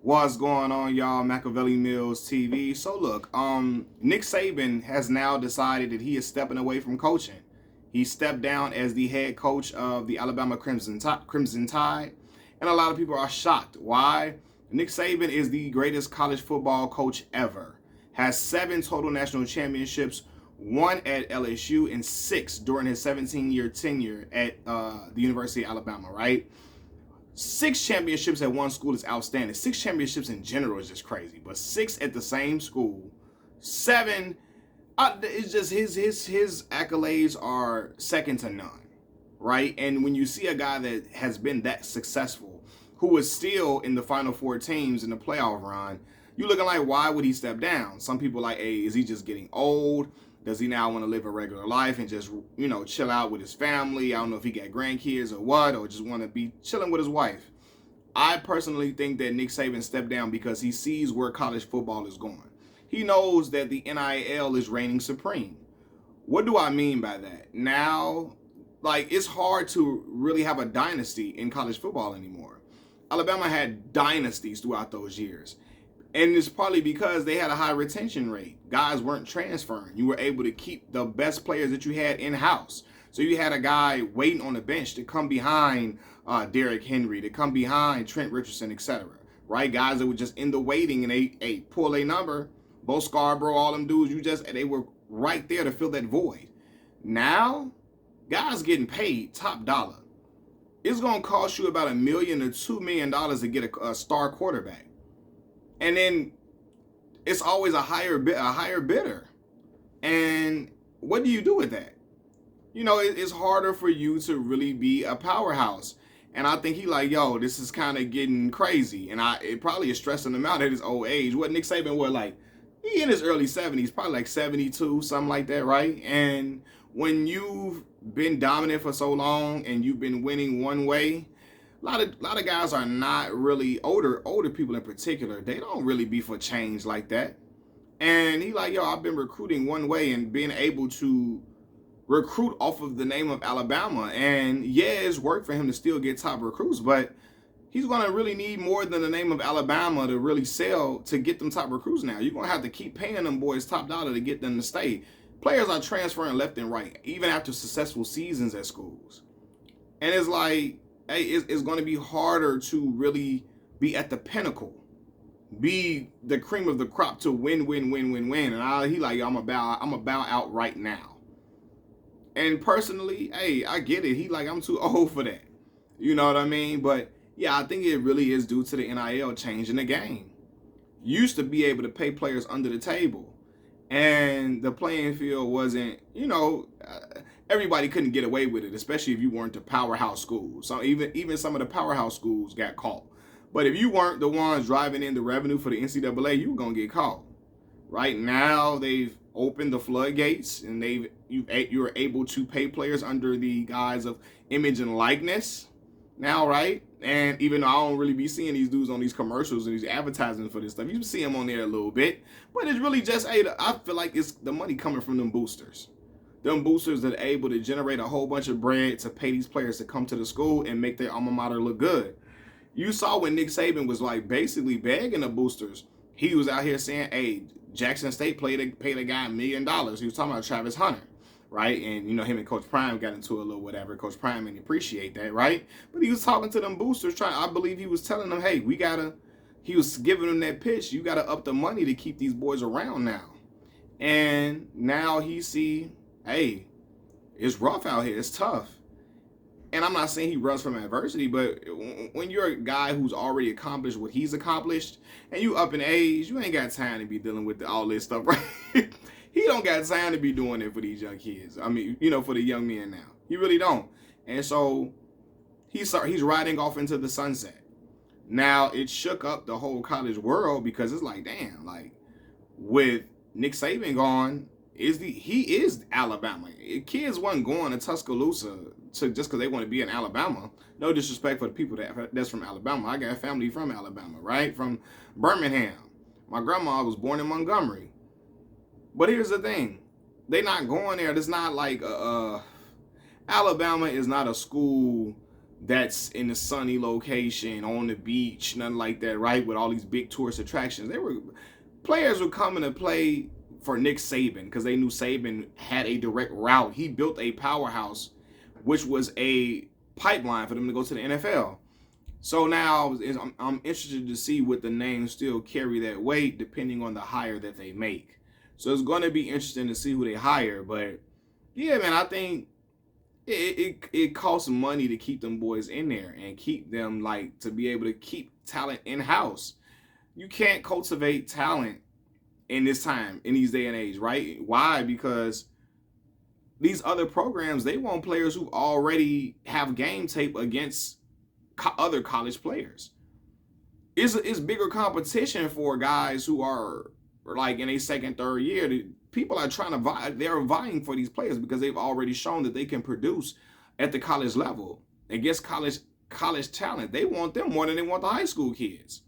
What's going on, y'all? Machiavelli Mills TV. So look, Nick Saban has now decided that he is stepping away from coaching. He stepped down as the head coach of the Alabama Crimson Tide, and a lot of people are shocked. Why? Nick Saban is the greatest college football coach ever. Has 7 total national championships, 1 at LSU and 6 during his 17-year tenure at the University of Alabama. Right? 6 championships at one school is outstanding. 6 championships in general is just crazy. But 6 at the same school, 7, it's just his accolades are second to none, right? And when you see a guy that has been that successful, who is still in the Final Four teams in the playoff run, you looking like, why would he step down? Some people are like, hey, is he just getting old? Does he now want to live a regular life and just, chill out with his family? I don't know if he got grandkids or what, or just want to be chilling with his wife. I personally think that Nick Saban stepped down because he sees where college football is going. He knows that the NIL is reigning supreme. What do I mean by that? Now, it's hard to really have a dynasty in college football anymore. Alabama had dynasties throughout those years. And it's partly because they had a high retention rate. Guys weren't transferring. You were able to keep the best players that you had in-house. So you had a guy waiting on the bench to come behind Derrick Henry, to come behind Trent Richardson, etc. Right? Guys that were just in the waiting and they pull a number. Bo Scarborough, all them dudes, they were right there to fill that void. Now, guys getting paid top dollar. It's going to cost you about $1 million to $2 million to get a star quarterback. And then it's always a higher bidder. And what do you do with that? It's harder for you to really be a powerhouse. And I think he like, yo, this is kind of getting crazy. And it probably is stressing him out at his old age. What Nick Saban was like, he in his early 70s, probably like 72, something like that, right? And when you've been dominant for so long and you've been winning one way, a lot of guys are not really older people in particular. They don't really be for change like that. And he like, yo, I've been recruiting one way and being able to recruit off of the name of Alabama. And yeah, it's worked for him to still get top recruits, but he's going to really need more than the name of Alabama to really sell to get them top recruits now. You're going to have to keep paying them boys top dollar to get them to stay. Players are transferring left and right, even after successful seasons at schools. And it's like, hey, it's going to be harder to really be at the pinnacle, be the cream of the crop to win. And he like, I'm about out right now. And personally, hey, I get it. He like, I'm too old for that. You know what I mean? But yeah, I think it really is due to the NIL change in the game. You used to be able to pay players under the table, and the playing field wasn't, everybody couldn't get away with it, especially if you weren't the powerhouse schools. So even some of the powerhouse schools got caught. But if you weren't the ones driving in the revenue for the NCAA, you were gonna get caught. Right now, they've opened the floodgates, and you're able to pay players under the guise of image and likeness now, right? And even though I don't really be seeing these dudes on these commercials and these advertisements for this stuff, you see them on there a little bit, but it's really just, hey, I feel like it's the money coming from them boosters. Them boosters that are able to generate a whole bunch of bread to pay these players to come to the school and make their alma mater look good. You saw when Nick Saban was like basically begging the boosters. He was out here saying, hey, Jackson State paid a guy $1 million. He was talking about Travis Hunter, right? And, him and Coach Prime got into a little whatever. Coach Prime didn't appreciate that, right? But he was talking to them boosters, I believe he was telling them, hey, he was giving them that pitch. You got to up the money to keep these boys around now. And now he see, hey, it's rough out here. It's tough. And I'm not saying he runs from adversity, but when you're a guy who's already accomplished what he's accomplished, and you up in age, you ain't got time to be dealing with all this stuff, right? He don't got time to be doing it for these young kids. I mean, for the young men now. He really don't. And so he's riding off into the sunset. Now, it shook up the whole college world because it's like, damn, with Nick Saban gone, he is Alabama. Kids wasn't going to Tuscaloosa just because they want to be in Alabama. No disrespect for the people that's from Alabama. I got family from Alabama, right? From Birmingham. My grandma was born in Montgomery. But here's the thing. They not going there. It's not like Alabama is not a school that's in a sunny location on the beach, nothing like that, right? With all these big tourist attractions. Players were coming to play for Nick Saban because they knew Saban had a direct route. He built a powerhouse, which was a pipeline for them to go to the NFL. So now I'm interested to see what the names still carry that weight depending on the hire that they make. So it's going to be interesting to see who they hire. But yeah, man, I think it costs money to keep them boys in there and keep them, like, to be able to keep talent in-house. You can't cultivate talent in this time, in these day and age, right? Why? Because these other programs, they want players who already have game tape against other college players. It's bigger competition for guys who are like in a second, third year. People are trying to vie. They're vying for these players because they've already shown that they can produce at the college level against college talent. They want them more than they want the high school kids.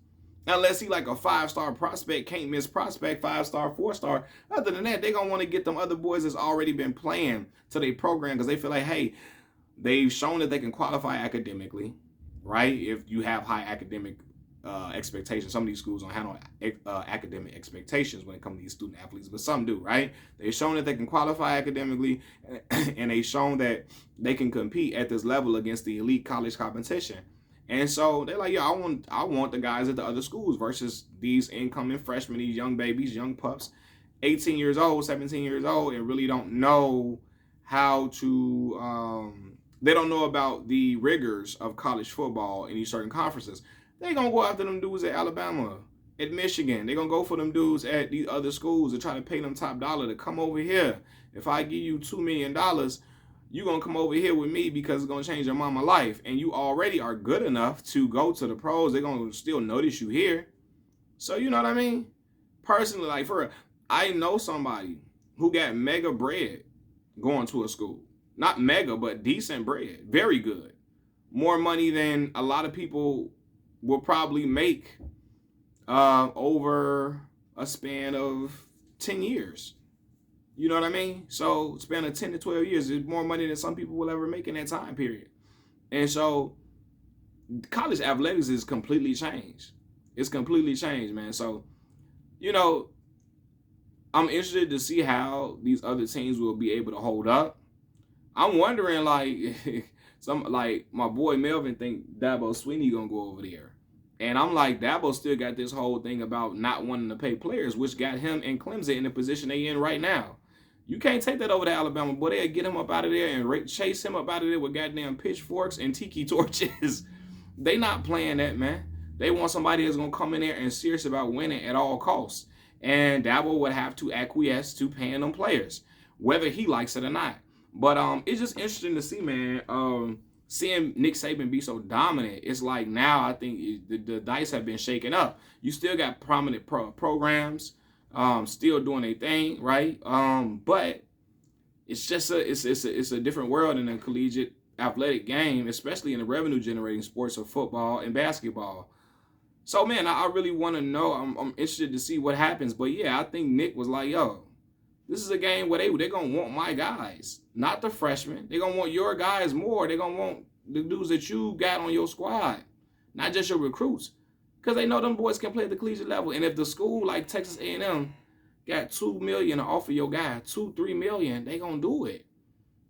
Unless he like a 5-star prospect, can't miss prospect, 5-star, 4-star. Other than that, they're going to want to get them other boys that's already been playing to their program because they feel like, hey, they've shown that they can qualify academically, right? If you have high academic expectations. Some of these schools don't handle academic expectations when it comes to these student athletes, but some do, right? They've shown that they can qualify academically, and they've shown that they can compete at this level against the elite college competition. And so they're like, yeah, I want the guys at the other schools versus these incoming freshmen, these young babies, young pups, 18 years old, 17 years old, and really don't know how to, they don't know about the rigors of college football in these certain conferences. They're going to go after them dudes at Alabama, at Michigan. They're going to go for them dudes at these other schools and try to pay them top dollar to come over here. If I give you $2 million, you're going to come over here with me because it's going to change your mama's life. And you already are good enough to go to the pros. They're going to still notice you here. So, you know what I mean? Personally, like, I know somebody who got mega bread going to a school. Not mega, but decent bread. Very good. More money than a lot of people will probably make over a span of 10 years. You know what I mean? So span of 10 to 12 years is more money than some people will ever make in that time period. And so college athletics is completely changed. It's completely changed, man. So, you know, I'm interested to see how these other teams will be able to hold up. I'm wondering, like, my boy Melvin think Dabo Swinney gonna go over there. And I'm like, Dabo still got this whole thing about not wanting to pay players, which got him and Clemson in the position they in right now. You can't take that over to Alabama, boy. They'll get him up out of there and chase him up out of there with goddamn pitchforks and tiki torches. They not playing that, man. They want somebody that's going to come in there and serious about winning at all costs. And Dabo would have to acquiesce to paying them players, whether he likes it or not. But it's just interesting to see, man, seeing Nick Saban be so dominant. It's like now I think the dice have been shaken up. You still got prominent programs. Still doing a thing, right? But it's just it's a different world in the collegiate athletic game, especially in the revenue generating sports of football and basketball. So man, I really want to know. I'm interested to see what happens. But yeah, I think Nick was like, yo, this is a game where they're gonna want my guys, not the freshmen. They're gonna want your guys more. They're gonna want the dudes that you got on your squad, not just your recruits. Because they know them boys can play at the collegiate level. And if the school like Texas A&M got $2 million to offer your guy, $2-3 million, they gonna do it.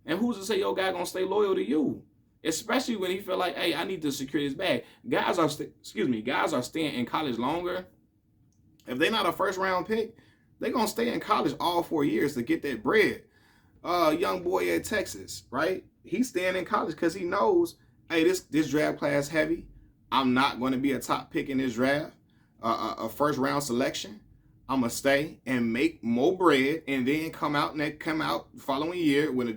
And who's to say your guy gonna stay loyal to you? Especially when he feel like, hey, I need to secure this bag. Guys are staying in college longer. If they're not a first round pick, they're gonna stay in college all 4 years to get that bread. Young boy at Texas, right? He's staying in college because he knows, hey, this draft class heavy. I'm not going to be a top pick in this draft, a first round selection. I'm gonna stay and make more bread, and then come out following year when the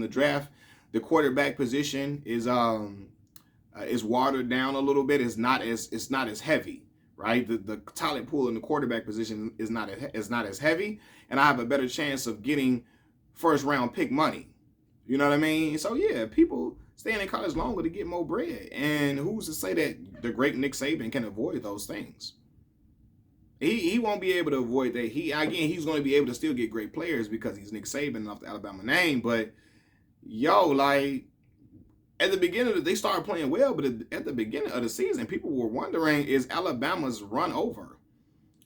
draft, the quarterback position is watered down a little bit. It's not as heavy, right? The talent pool in the quarterback position is not as heavy, and I have a better chance of getting first round pick money. You know what I mean? So yeah, people staying in college longer to get more bread. And who's to say that the great Nick Saban can avoid those things? He won't be able to avoid that. He's going to be able to still get great players because he's Nick Saban off the Alabama name. But yo, like, at the beginning, they started playing well, but at the beginning of the season, people were wondering, is Alabama's run over?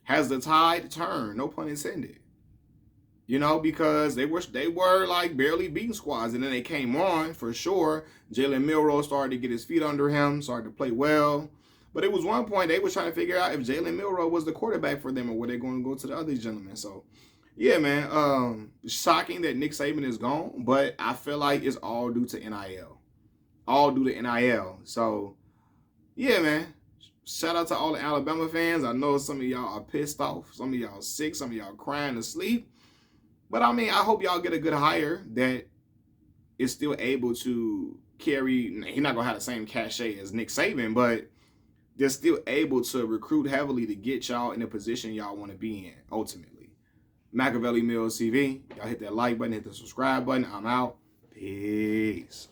Has the tide turned? No pun intended. You know, because they were like barely beating squads, and then they came on for sure. Jalen Milroe started to get his feet under him, started to play well. But it was one point they were trying to figure out if Jalen Milroe was the quarterback for them or were they going to go to the other gentleman. So, yeah, man, shocking that Nick Saban is gone, but I feel like it's all due to NIL. All due to NIL. So, yeah, man. Shout out to all the Alabama fans. I know some of y'all are pissed off. Some of y'all sick. Some of y'all crying to sleep. But, I mean, I hope y'all get a good hire that is still able to carry. He's not going to have the same cachet as Nick Saban, but they're still able to recruit heavily to get y'all in the position y'all want to be in, ultimately. Machiavelli Mills TV. Y'all hit that like button, hit the subscribe button. I'm out. Peace.